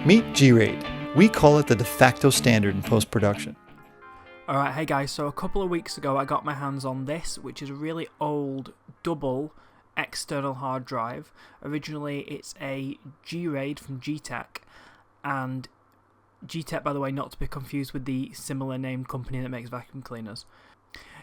Meet G-Raid. We call it the de facto standard in post-production. Alright, hey guys, so a couple of weeks ago I got my hands on this, which is a really old double external hard drive. Originally it's a G-Raid from G-Tech, and G-Tech, by the way, not to be confused with the similar named company that makes vacuum cleaners.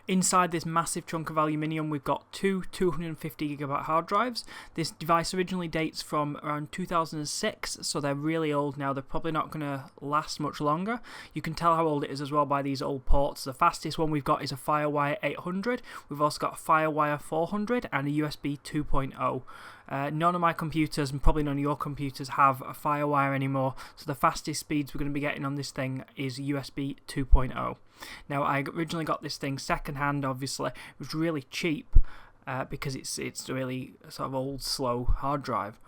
Inside this massive chunk of aluminium, we've got two 250GB hard drives. This device originally dates from around 2006, so they're really old now. They're probably not going to last much longer. You can tell how old it is as well by these old ports. The fastest one we've got is a FireWire 800. We've also got a FireWire 400 and a USB 2.0. None of my computers, and probably none of your computers, have a FireWire anymore, so the fastest speeds we're going to be getting on this thing is USB 2.0. Now, I originally got this thing second-hand, obviously. It was really cheap because it's a really sort of old, slow hard drive.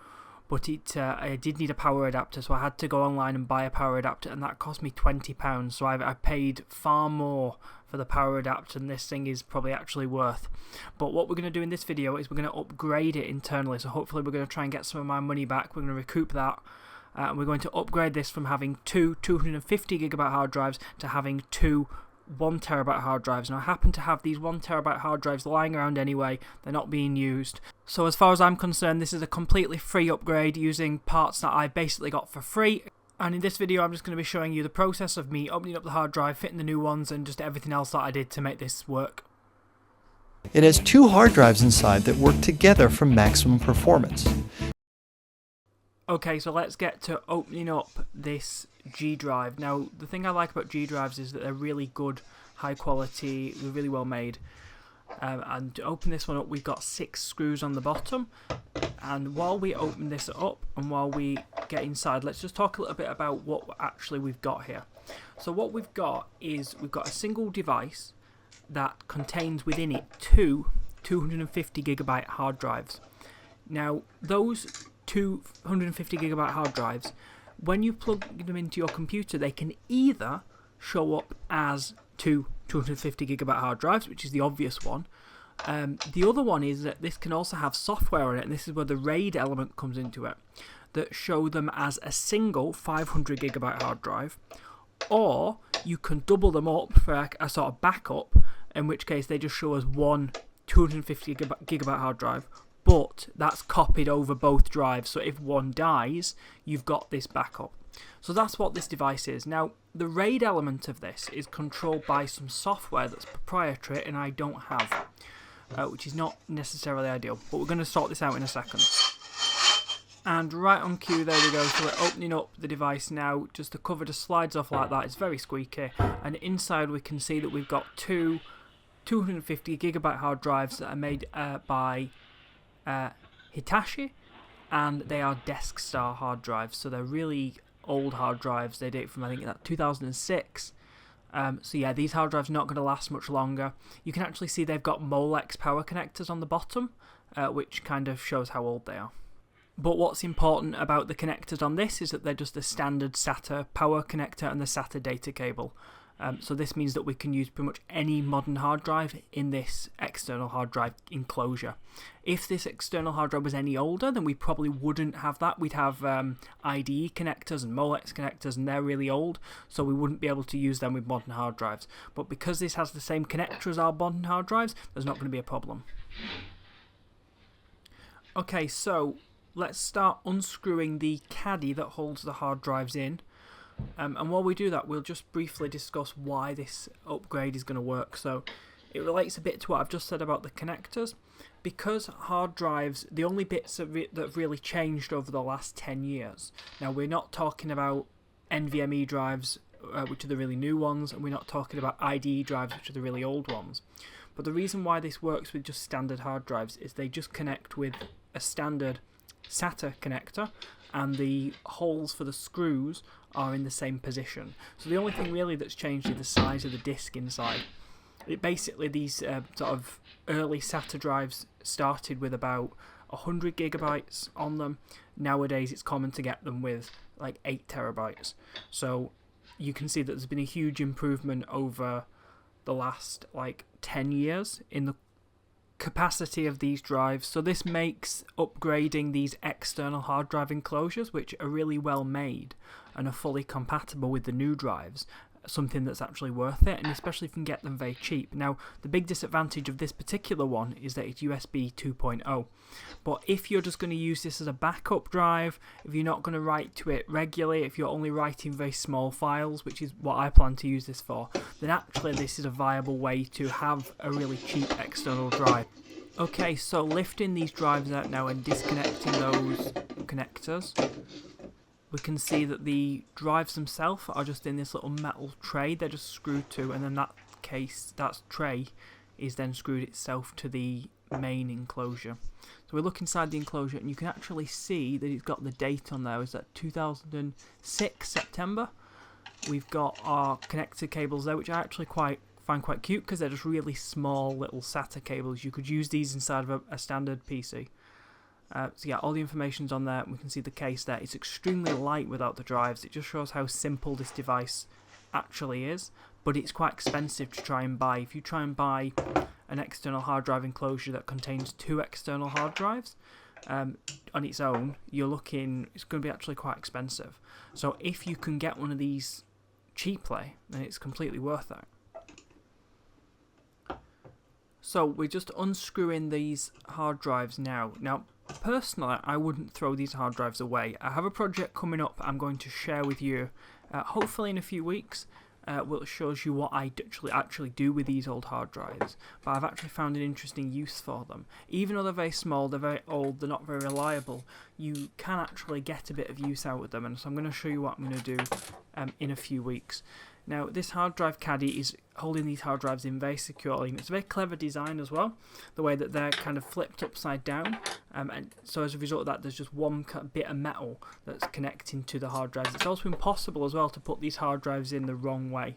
But I did need a power adapter, so I had to go online and buy a power adapter, and that cost me £20. So I paid far more for the power adapter than this thing is probably actually worth. But what we're going to do in this video is we're going to upgrade it internally. So hopefully we're going to try and get some of my money back. We're going to recoup that. And we're going to upgrade this from having two 250GB hard drives to having two 1TB hard drives. Now, I happen to have these 1TB hard drives lying around anyway. They're not being used. So as far as I'm concerned, this is a completely free upgrade using parts that I basically got for free. And in this video, I'm just going to be showing you the process of me opening up the hard drive, fitting the new ones, and just everything else that I did to make this work. It has two hard drives inside that work together for maximum performance. Okay, so let's get to opening up this G drive. Now, the thing I like about G drives is that they're really good, high quality, they're really well made. And to open this one up, we've got 6 screws on the bottom. And while we open this up and while we get inside, let's just talk a little bit about what actually we've got here. So what we've got is we've got a single device that contains within it two 250GB hard drives. Now, those 250GB hard drives, when you plug them into your computer, they can either show up as two 250GB hard drives, which is the obvious one. The other one is that this can also have software on it, and this is where the RAID element comes into it, that show them as a single 500GB hard drive, or you can double them up for a sort of backup, in which case they just show as one 250GB hard drive, but that's copied over both drives, so if one dies, you've got this backup. So that's what this device is. Now, the RAID element of this is controlled by some software that's proprietary and I don't have, which is not necessarily ideal, but we're going to sort this out in a second. And right on cue, there we go. So we're opening up the device now. Just the cover just slides off like that. It's very squeaky. And inside we can see that we've got two 250GB hard drives that are made by Hitachi, and they are Deskstar hard drives, so they're really old hard drives. They date from, I think, 2006. So yeah, these hard drives are not going to last much longer. You can actually see they've got Molex power connectors on the bottom, which kind of shows how old they are. But what's important about the connectors on this is that they're just the standard SATA power connector and the SATA data cable. So this means that we can use pretty much any modern hard drive in this external hard drive enclosure. If this external hard drive was any older, then we probably wouldn't have that. We'd have IDE connectors and Molex connectors, and they're really old, so we wouldn't be able to use them with modern hard drives. But because this has the same connector as our modern hard drives, there's not going to be a problem. Okay, so let's start unscrewing the caddy that holds the hard drives in. And while we do that, we'll just briefly discuss why this upgrade is going to work. So it relates a bit to what I've just said about the connectors. Because hard drives, the only bits that have really changed over the last 10 years. Now, we're not talking about NVMe drives, which are the really new ones, and we're not talking about IDE drives, which are the really old ones. But the reason why this works with just standard hard drives is they just connect with a standard SATA connector, and the holes for the screws are in the same position. So the only thing really that's changed is the size of the disk inside. Basically, these sort of early SATA drives started with about 100GB on them. Nowadays, it's common to get them with like 8TB. So you can see that there's been a huge improvement over the last like 10 years in the capacity of these drives. So this makes upgrading these external hard drive enclosures, which are really well made and are fully compatible with the new drives, something that's actually worth it, and especially if you can get them very cheap. Now, the big disadvantage of this particular one is that it's USB 2.0, but if you're just going to use this as a backup drive, if you're not going to write to it regularly, if you're only writing very small files, which is what I plan to use this for, then actually this is a viable way to have a really cheap external drive. Okay, so lifting these drives out now and disconnecting those connectors, we can see that the drives themselves are just in this little metal tray. They're just screwed to, and then that tray is then screwed itself to the main enclosure. So we look inside the enclosure, and you can actually see that it's got the date on there. Is that 2006 September? We've got our connector cables there, which I actually find quite cute because they're just really small little SATA cables. You could use these inside of a standard PC. So yeah, all the information's on there. We can see the case there. It's extremely light without the drives. It just shows how simple this device actually is, but it's quite expensive to try and buy. If you try and buy an external hard drive enclosure that contains 2 external hard drives on its own, you're looking, it's going to be actually quite expensive. So if you can get one of these cheaply, then it's completely worth it. So we're just unscrewing these hard drives now. Now, personally, I wouldn't throw these hard drives away. I have a project coming up I'm going to share with you, hopefully in a few weeks, which shows you what I actually do with these old hard drives. But I've actually found an interesting use for them. Even though they're very small, they're very old, they're not very reliable, you can actually get a bit of use out of them. And so I'm going to show you what I'm going to do in a few weeks. Now, this hard drive caddy is holding these hard drives in very securely, and it's a very clever design as well, the way that they're kind of flipped upside down, and so as a result of that there's just one bit of metal that's connecting to the hard drives. It's also impossible as well to put these hard drives in the wrong way.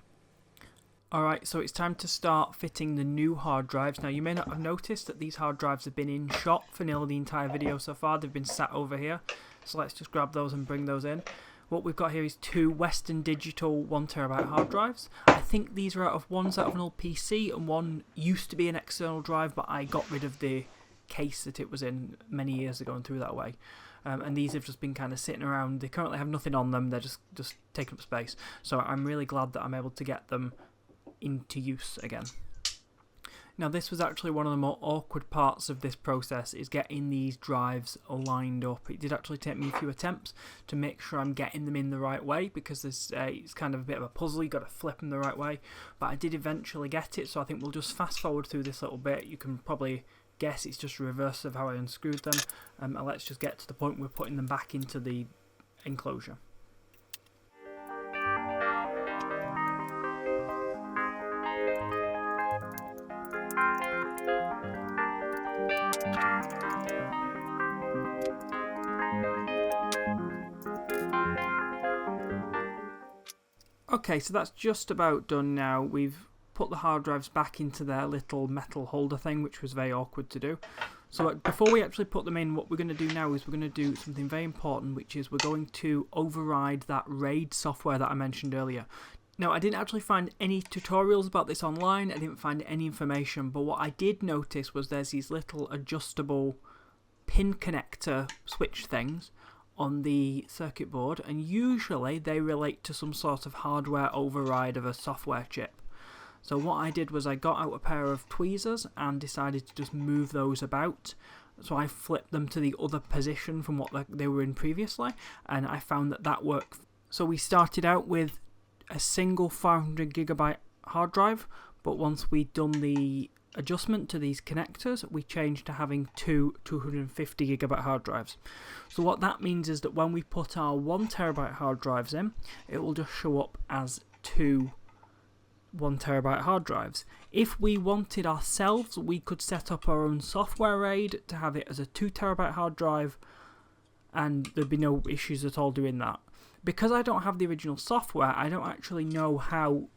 Alright, so it's time to start fitting the new hard drives. Now, you may not have noticed that these hard drives have been in shot for nearly the entire video so far. They've been sat over here, so let's just grab those and bring those in. What we've got here is 2 Western Digital 1TB hard drives. I think these are one's out of an old PC, and one used to be an external drive, but I got rid of the case that it was in many years ago and threw that away. And these have just been kind of sitting around. They currently have nothing on them. They're just taking up space. So I'm really glad that I'm able to get them into use again. Now, this was actually one of the more awkward parts of this process, is getting these drives lined up. It did actually take me a few attempts to make sure I'm getting them in the right way, because it's kind of a bit of a puzzle. You've got to flip them the right way, but I did eventually get it, so I think we'll just fast forward through this little bit. You can probably guess it's just a reverse of how I unscrewed them, and let's just get to the point where we're putting them back into the enclosure. Okay, so that's just about done now. We've put the hard drives back into their little metal holder thing, which was very awkward to do. So before we actually put them in, what we're going to do now is we're going to do something very important, which is we're going to override that RAID software that I mentioned earlier. Now, I didn't actually find any tutorials about this online. I didn't find any information, but what I did notice was there's these little adjustable pin connector switch things on the circuit board, and usually they relate to some sort of hardware override of a software chip. So what I did was I got out a pair of tweezers and decided to just move those about. So I flipped them to the other position from what they were in previously, and I found that worked. So we started out with a single 500GB hard drive, but once we'd done the adjustment to these connectors, we changed to having 2 250GB hard drives. So what that means is that when we put our 1TB hard drives in, it will just show up as 2 1TB hard drives. If we wanted ourselves, we could set up our own software RAID to have it as a 2TB hard drive, and there'd be no issues at all doing that. Because I don't have the original software, I don't actually know how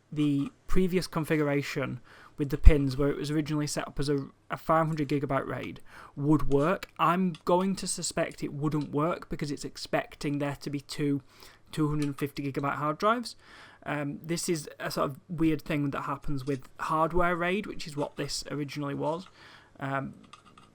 the previous configuration with the pins, where it was originally set up as a 500GB RAID, would work. I'm going to suspect it wouldn't work because it's expecting there to be 2 250GB hard drives. This is a sort of weird thing that happens with hardware RAID, which is what this originally was.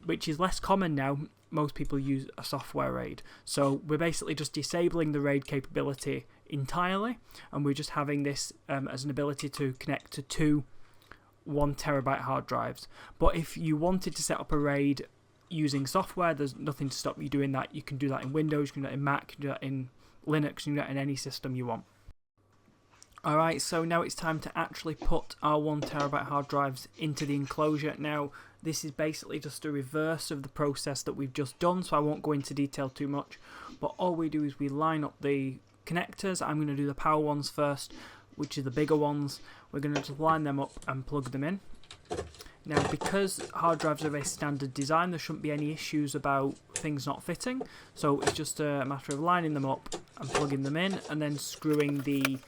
which is less common now. Most people use a software RAID. So we're basically just disabling the RAID capability entirely, and we're just having this as an ability to connect to two 1 terabyte hard drives. But if you wanted to set up a RAID using software, there's nothing to stop you doing that. You can do that in Windows, you can do that in Mac, you can do that in Linux, you can do that in any system you want. Alright, so now it's time to actually put our 1 terabyte hard drives into the enclosure. Now, this is basically just a reverse of the process that we've just done, so I won't go into detail too much. But all we do is we line up the connectors. I'm going to do the power ones first, which are the bigger ones. We're going to just line them up and plug them in. Now, because hard drives are a standard design, there shouldn't be any issues about things not fitting. So it's just a matter of lining them up and plugging them in, and then screwing the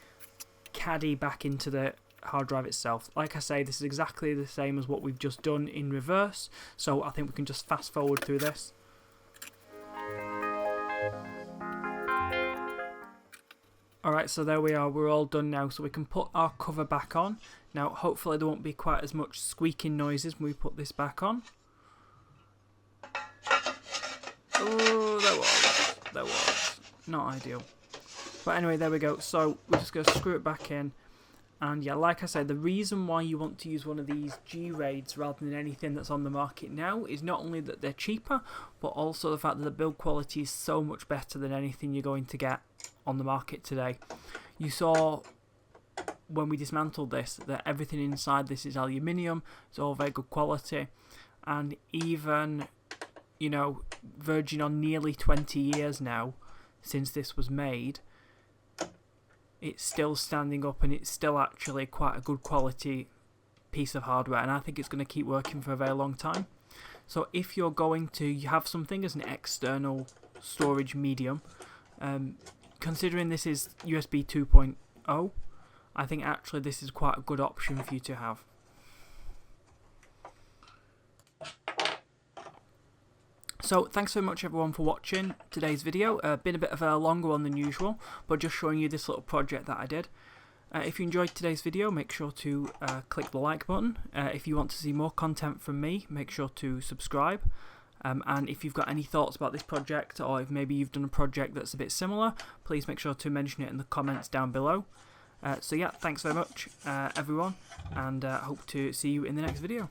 caddy back into the hard drive itself. Like I say, this is exactly the same as what we've just done in reverse, so I think we can just fast forward through this. Alright, so there we are, we're all done now, so we can put our cover back on. Now hopefully there won't be quite as much squeaking noises when we put this back on. Oh, there was. Not ideal. But anyway, there we go. So we're just going to screw it back in. And yeah, like I said, the reason why you want to use one of these G RAIDs rather than anything that's on the market now is not only that they're cheaper, but also the fact that the build quality is so much better than anything you're going to get on the market today. You saw when we dismantled this that everything inside this is aluminium. It's all very good quality. And even, you know, verging on nearly 20 years now since this was made, it's still standing up, and it's still actually quite a good quality piece of hardware, and I think it's going to keep working for a very long time. So if you're going to have something as an external storage medium, considering this is USB 2.0, I think actually this is quite a good option for you to have. So thanks so much everyone for watching today's video. Been a bit of a longer one than usual, but just showing you this little project that I did. If you enjoyed today's video, make sure to click the like button. If you want to see more content from me, make sure to subscribe. And if you've got any thoughts about this project, or if maybe you've done a project that's a bit similar, please make sure to mention it in the comments down below. So yeah, thanks very much everyone, and hope to see you in the next video.